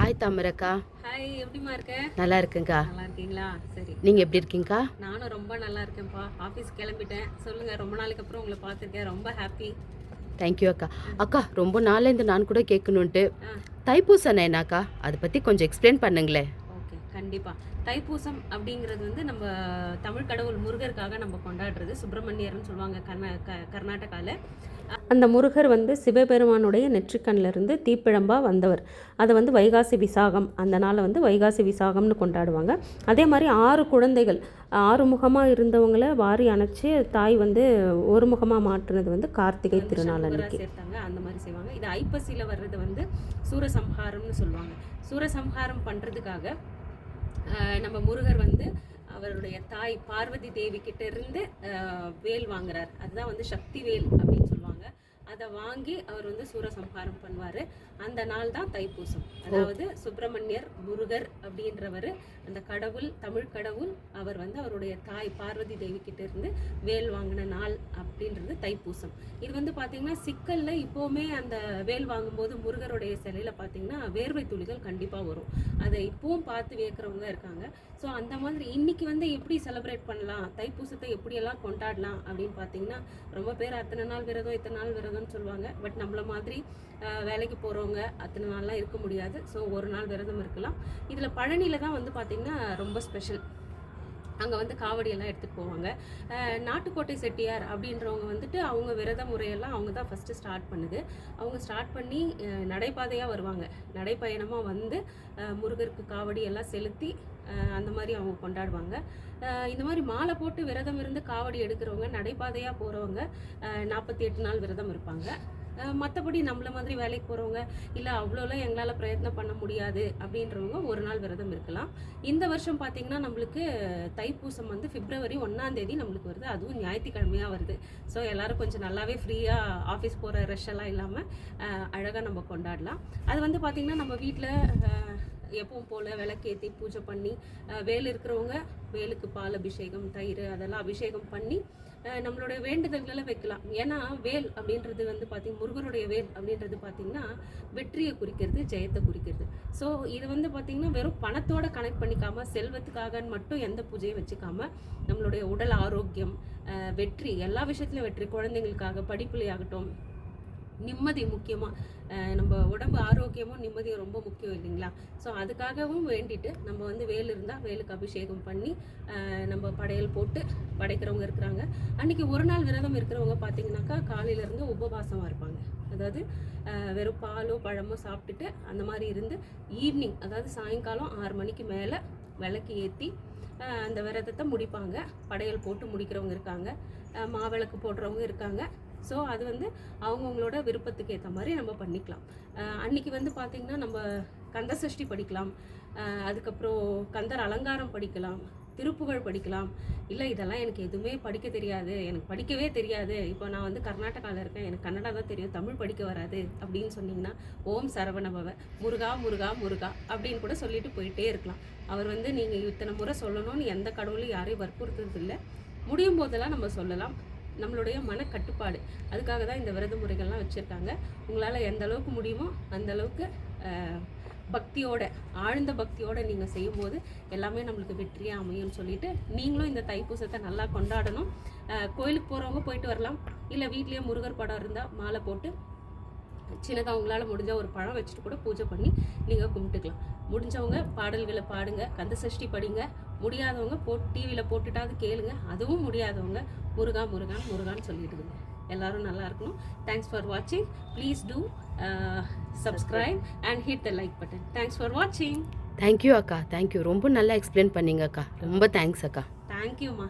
Hi தாமரக்கா. Hi, எப்படிமா இருக்க? நல்லா இருக்குங்கக்கா. நல்லா இருக்கீங்களா? சரி, நீங்கள் எப்படி இருக்கீங்கக்கா? நானும் ரொம்ப நல்லா இருக்கேன்ப்பா. ஆஃபீஸ் கிளம்பிட்டேன். சொல்லுங்கள், ரொம்ப நாளைக்கு அப்புறம் உங்களை பார்த்துருக்கேன். ரொம்ப ஹாப்பி. தேங்க்யூ அக்கா. அக்கா ரொம்ப நாள்லேருந்து நான் கூட கேட்கணுன்ட்டு, ஆ தைப்பூசம் என்னக்கா, அதை பற்றி கொஞ்சம் எக்ஸ்பிளைன் பண்ணுங்களேன். ஓகே, கண்டிப்பாக. தைப்பூசம் அப்படிங்கிறது வந்து நம்ம தமிழ் கடவுள் முருகருக்காக நம்ம கொண்டாடுறது. சுப்பிரமணியர்னு சொல்லுவாங்க கர்நாடகாவில். அந்த முருகர் வந்து சிவபெருமானுடைய நெற்றிக்கண்ணிலிருந்து தீப்பிழம்பாக வந்தவர். அதை வந்து வைகாசி விசாகம், அந்த நாளை வந்து வைகாசி விசாகம்னு கொண்டாடுவாங்க. அதே மாதிரி 6 குழந்தைகள் 6 முகமாக இருந்தவங்கள வாரி அணைச்சி தாய் வந்து ஒரு முகமாக மாற்றுனது வந்து கார்த்திகை திருநாள் அன்னைக்கு சேர்த்தாங்க. அந்த மாதிரி செய்வாங்க. இது ஐப்பசியில் வர்றது வந்து சூரசம்ஹாரம்னு சொல்லுவாங்க. சூரசம்ஹாரம் பண்ணுறதுக்காக நம்ம முருகர் வந்து அவருடைய தாய் பார்வதி தேவி கிட்ட இருந்து வேல் வாங்குறார். அதுதான் வந்து சக்தி வேல் அப்படின்னு சொல்லுவாங்க. அதை வாங்கி அவர் வந்து சூரசம்ஹாரம் பண்ணுவார். அந்த நாள் தான் தைப்பூசம். அதாவது சுப்பிரமணியர் முருகர் அப்படின்றவர், அந்த கடவுள், தமிழ் கடவுள், அவர் வந்து அவருடைய தாய் பார்வதி தேவி கிட்ட இருந்து வேல் வாங்கின நாள் அப்படின்றது தைப்பூசம். இது வந்து பார்த்தீங்கன்னா சிக்கலில் இப்போவுமே அந்த வேல் வாங்கும்போது முருகருடைய சிலையில் பார்த்தீங்கன்னா வேர்வை துளிகள் கண்டிப்பாக வரும். அதை இப்பவும் பார்த்து வியக்கிறவங்க இருக்காங்க. ஸோ அந்த மாதிரி இன்னைக்கு வந்து எப்படி செலிப்ரேட் பண்ணலாம், தைப்பூசத்தை எப்படியெல்லாம் கொண்டாடலாம் அப்படின்னு பார்த்தீங்கன்னா, ரொம்ப பேர் அத்தனை நாள் விரதம் இத்தனை நாள் விரதம்னு சொல்லுவாங்க. பட் நம்மள மாதிரி வேலைக்கு போகிறவங்க அத்தனை நாள்லாம் இருக்க முடியாது. ஸோ ஒரு நாள் விரதம் இருக்கலாம். இதில் பழனியில் தான் வந்து பார்த்திங்கன்னா ரொம்ப ஸ்பெஷல். அங்கே வந்து காவடியெல்லாம் எடுத்துகிட்டு போவாங்க. நாட்டுக்கோட்டை செட்டியார் அப்படின்றவங்க வந்துட்டு அவங்க விரத முறையெல்லாம் அவங்க தான் ஃபஸ்ட்டு ஸ்டார்ட் பண்ணுது. அவங்க ஸ்டார்ட் பண்ணி நடைபாதையாக வருவாங்க. நடைப்பயணமாக வந்து முருகருக்கு காவடி எல்லாம் செலுத்தி அந்த மாதிரி அவங்க கொண்டாடுவாங்க. இந்த மாதிரி மாலை போட்டு விரதம் இருந்து காவடி எடுக்கிறவங்க, நடைபாதையாக போகிறவங்க 48 நாள் விரதம் இருப்பாங்க. மற்றபடி நம்மள மாதிரி வேலைக்கு போகிறவங்க, இல்லை அவ்வளோலாம் எங்களால் பிரயத்னம் பண்ண முடியாது அப்படின்றவங்க ஒரு நாள் விரதம் இருக்கலாம். இந்த வருஷம் பார்த்திங்கன்னா நம்மளுக்கு தைப்பூசம் வந்து பிப்ரவரி 1ஆம் தேதி நம்மளுக்கு வருது. அதுவும் ஞாயிற்றுக்கிழமையாக வருது. ஸோ எல்லோரும் கொஞ்சம் நல்லாவே ஃப்ரீயாக ஆஃபீஸ் போகிற ரஷ் எல்லாம் இல்லாமல் அழகாக நம்ம கொண்டாடலாம். அது வந்து பார்த்திங்கன்னா நம்ம வீட்டில் எப்பவும் போல் விளக்கேற்றி பூஜை பண்ணி, வேல் இருக்கிறவங்க வேலுக்கு பால் அபிஷேகம், தயிர் அதெல்லாம் அபிஷேகம் பண்ணி நம்மளுடைய வேண்டுதல்களை வைக்கலாம். ஏன்னா வேல் அப்படின்றது வந்து பார்த்திங்கன்னா, முருகருடைய வேல் அப்படின்றது பார்த்திங்கன்னா வெற்றியை குறிக்கிறது, ஜெயத்தை குறிக்கிறது. ஸோ இது வந்து பார்த்திங்கன்னா வெறும் பணத்தோட கனெக்ட் பண்ணிக்காமல், செல்வத்துக்காக மட்டும் எந்த பூஜையும் வச்சுக்காமல், நம்மளுடைய உடல் ஆரோக்கியம், வெற்றி, எல்லா விஷயத்துலையும் வெற்றி, குழந்தைங்களுக்காக படிப்புலையாகட்டும், நிம்மதி முக்கியமாக, நம்ம உடம்பு ஆரோக்கியமும் நிம்மதியும் ரொம்ப முக்கியம் இல்லைங்களா? ஸோ அதுக்காகவும் வேண்டிட்டு நம்ம வந்து வேல் இருந்தால் வேலுக்கு அபிஷேகம் பண்ணி நம்ம படையல் போட்டு படைக்கிறவங்க இருக்கிறாங்க. அன்றைக்கி ஒரு நாள் விரதம் இருக்கிறவங்க பார்த்திங்கனாக்கா காலையிலேருந்து உபவாசமாக இருப்பாங்க. அதாவது வெறும் பாலோ பழமோ சாப்பிட்டுட்டு அந்த மாதிரி இருந்து ஈவினிங், அதாவது சாயங்காலம் 6 மணிக்கு மேலே விளக்கு ஏற்றி அந்த விரதத்தை முடிப்பாங்க. படையல் போட்டு முடிக்கிறவங்க இருக்காங்க, மாவிளக்கு போடுறவங்க இருக்காங்க. ஸோ அது வந்து அவங்கவுங்களோட விருப்பத்துக்கு ஏற்ற மாதிரி நம்ம பண்ணிக்கலாம். அன்றைக்கி வந்து பார்த்திங்கன்னா நம்ம கந்த சஷ்டி படிக்கலாம், அதுக்கப்புறம் கந்தர் அலங்காரம் படிக்கலாம், திருப்புகழ் படிக்கலாம். இல்லை இதெல்லாம் எனக்கு எதுவுமே படிக்க தெரியாது, எனக்கு படிக்கவே தெரியாது, இப்போ நான் வந்து கர்நாடகாவில் இருக்கேன், எனக்கு கன்னடா தான் தெரியும், தமிழ் படிக்க வராது அப்படின்னு சொன்னிங்கன்னா, ஓம் சரவணபவ, முருகா முருகா முருகா அப்படின்னு கூட சொல்லிட்டு போயிட்டே இருக்கலாம். அவர் வந்து நீங்கள் இத்தனை முறை சொல்லணும்னு எந்த கடவுளையும் யாரையும் வற்புறுத்துறது இல்லை. முடியும் போதெல்லாம் நம்ம சொல்லலாம். நம்மளுடைய மனக்கட்டுப்பாடு, அதுக்காக தான் இந்த விரத முறைகள்லாம் வச்சுருக்காங்க. உங்களால் எந்த அளவுக்கு முடியுமோ அந்த அளவுக்கு பக்தியோட, ஆழ்ந்த பக்தியோடு நீங்கள் செய்யும்போது எல்லாமே நம்மளுக்கு வெற்றியாக அமையும்னு சொல்லிட்டு, நீங்களும் இந்த தைப்பூசத்தை நல்லா கொண்டாடணும். கோயிலுக்கு போகிறவங்க போயிட்டு வரலாம், இல்லை வீட்லேயே முருகர் படம் இருந்தால் மாலை போட்டு சின்னதாக உங்களால் முடிஞ்ச ஒரு பழம் வச்சுட்டு கூட பூஜை பண்ணி நீங்கள் கும்பிட்டுக்கலாம். முடிஞ்சவங்க பாடல்களை பாடுங்க, கந்த சஷ்டி படிங்க. முடியாதவங்க டிவியில் போட்டுட்டாவது கேளுங்க. அதுவும் முடியாதவங்க முருகா முருகா முருகான்னு சொல்லிடுதுங்க. எல்லாரும் நல்லா இருக்கணும். தேங்க்ஸ் ஃபார் வாட்சிங். Please do subscribe and hit the like button. Thanks for வாட்சிங். தேங்க்யூ அக்கா, தேங்க்யூ. ரொம்ப நல்லா எக்ஸ்பிளைன் பண்ணீங்க அக்கா. ரொம்ப தேங்க்ஸ் அக்கா. தேங்க்யூம்மா.